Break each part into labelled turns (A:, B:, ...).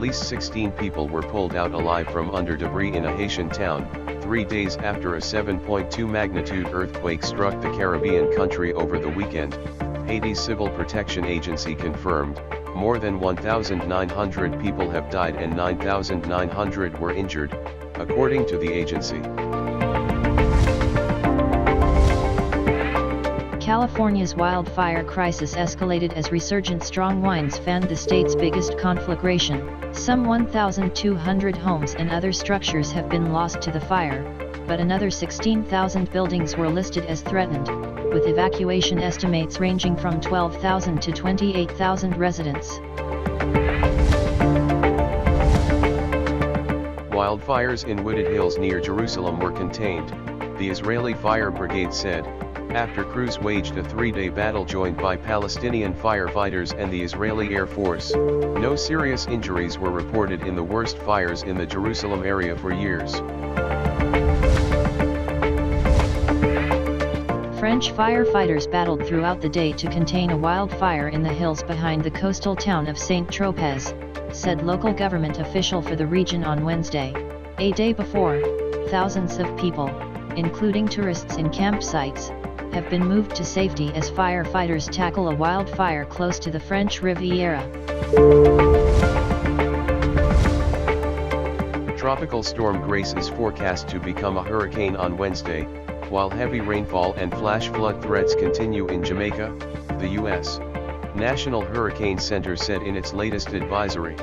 A: least 16 people were pulled out alive from under debris in a Haitian town, 3 days after a 7.2 magnitude earthquake struck the Caribbean country over the weekend. Haiti's Civil Protection Agency confirmed, more than 1,900 people have died and 9,900 were injured, according to the agency.
B: California's wildfire crisis escalated as resurgent strong winds fanned the state's biggest conflagration. Some 1,200 homes and other structures have been lost to the fire, but another 16,000 buildings were listed as threatened, with evacuation estimates ranging from 12,000 to 28,000 residents.
A: Wildfires in wooded hills near Jerusalem were contained, the Israeli Fire Brigade said, after crews waged a 3-day battle joined by Palestinian firefighters and the Israeli Air Force. No serious injuries were reported in the worst fires in the Jerusalem area for years.
B: French firefighters battled throughout the day to contain a wildfire in the hills behind the coastal town of Saint-Tropez, said local government official for the region on Wednesday. A day before, thousands of people, including tourists in campsites, have been moved to safety as firefighters tackle a wildfire close to the French Riviera.
A: Tropical storm Grace is forecast to become a hurricane on Wednesday, while heavy rainfall and flash flood threats continue in Jamaica, the U.S. National Hurricane Center said in its latest advisory.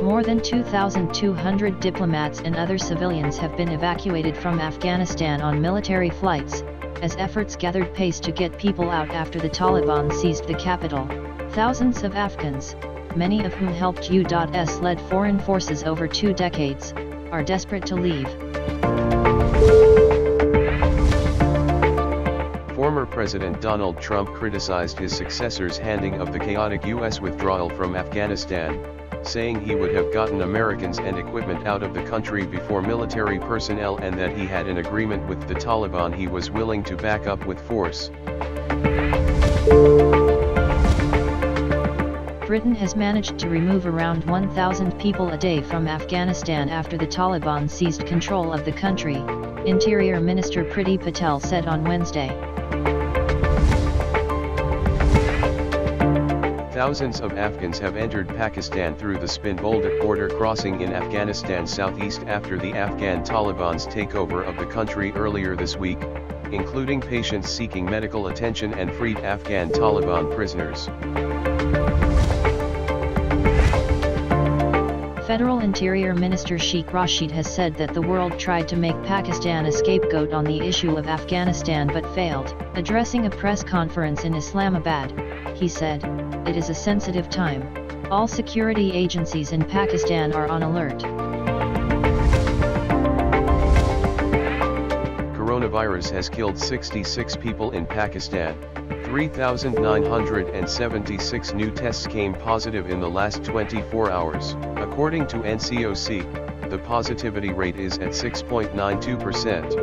B: More than 2,200 diplomats and other civilians have been evacuated from Afghanistan on military flights, as efforts gathered pace to get people out after the Taliban seized the capital. Thousands of Afghans, many of whom helped U.S.-led foreign forces over 2 decades, are desperate to leave.
A: Former President Donald Trump criticized his successor's handling of the chaotic U.S. withdrawal from Afghanistan, saying he would have gotten Americans and equipment out of the country before military personnel and that he had an agreement with the Taliban he was willing to back up with force.
B: Britain has managed to remove around 1,000 people a day from Afghanistan after the Taliban seized control of the country, Interior Minister Priti Patel said on Wednesday.
A: Thousands of Afghans have entered Pakistan through the Spin-Boldak border crossing in Afghanistan's southeast after the Afghan Taliban's takeover of the country earlier this week, including patients seeking medical attention and freed Afghan Taliban prisoners.
B: Federal Interior Minister Sheikh Rashid has said that the world tried to make Pakistan a scapegoat on the issue of Afghanistan but failed. Addressing a press conference in Islamabad, he said, "It is a sensitive time. All security agencies in Pakistan are on alert."
A: Coronavirus has killed 66 people in Pakistan. 3,976 new tests came positive in the last 24 hours. According to NCOC, the positivity rate is at 6.92%.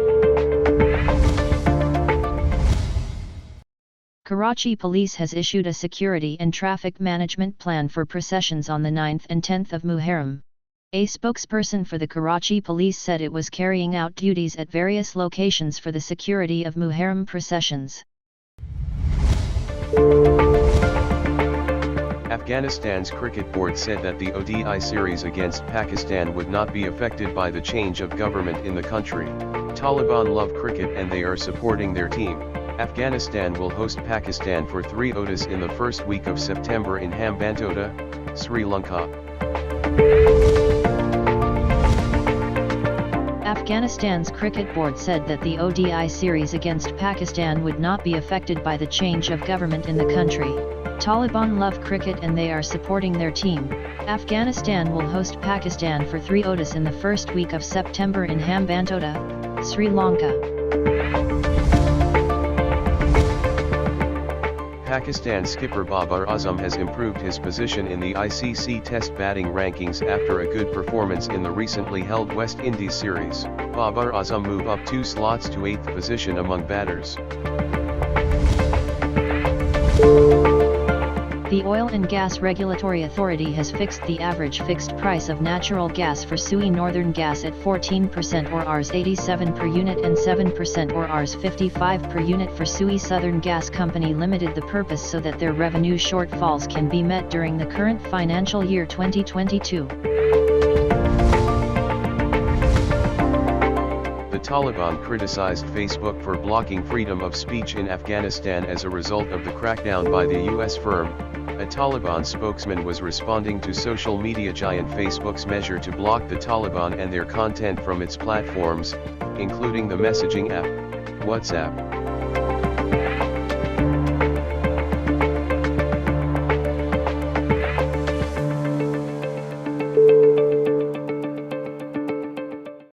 B: Karachi Police has issued a security and traffic management plan for processions on the 9th and 10th of Muharram. A spokesperson for the Karachi Police said it was carrying out duties at various locations for the security of Muharram processions.
A: Afghanistan's cricket board said that the ODI series against Pakistan would not be affected by the change of government in the country. Taliban love cricket and they are supporting their team. Afghanistan will host Pakistan for 3 ODIs in the first week of September in Hambantota, Sri Lanka.
B: Afghanistan's cricket board said that the ODI series against Pakistan would not be affected by the change of government in the country. Taliban love cricket and they are supporting their team. Afghanistan will host Pakistan for 3 ODIs in the first week of September in Hambantota, Sri Lanka.
A: Pakistan skipper Babar Azam has improved his position in the ICC Test batting rankings after a good performance in the recently held West Indies series. Babar Azam moved up 2 slots to 8th position among batters.
B: The Oil and Gas Regulatory Authority has fixed the average fixed price of natural gas for SUI Northern Gas at 14% or Rs 87 per unit and 7% or Rs 55 per unit for SUI Southern Gas Company Limited. The purpose so that their revenue shortfalls can be met during the current financial year 2022.
A: The Taliban criticized Facebook for blocking freedom of speech in Afghanistan as a result of the crackdown by the US firm. A Taliban spokesman was responding to social media giant Facebook's measure to block the Taliban and their content from its platforms, including the messaging app, WhatsApp,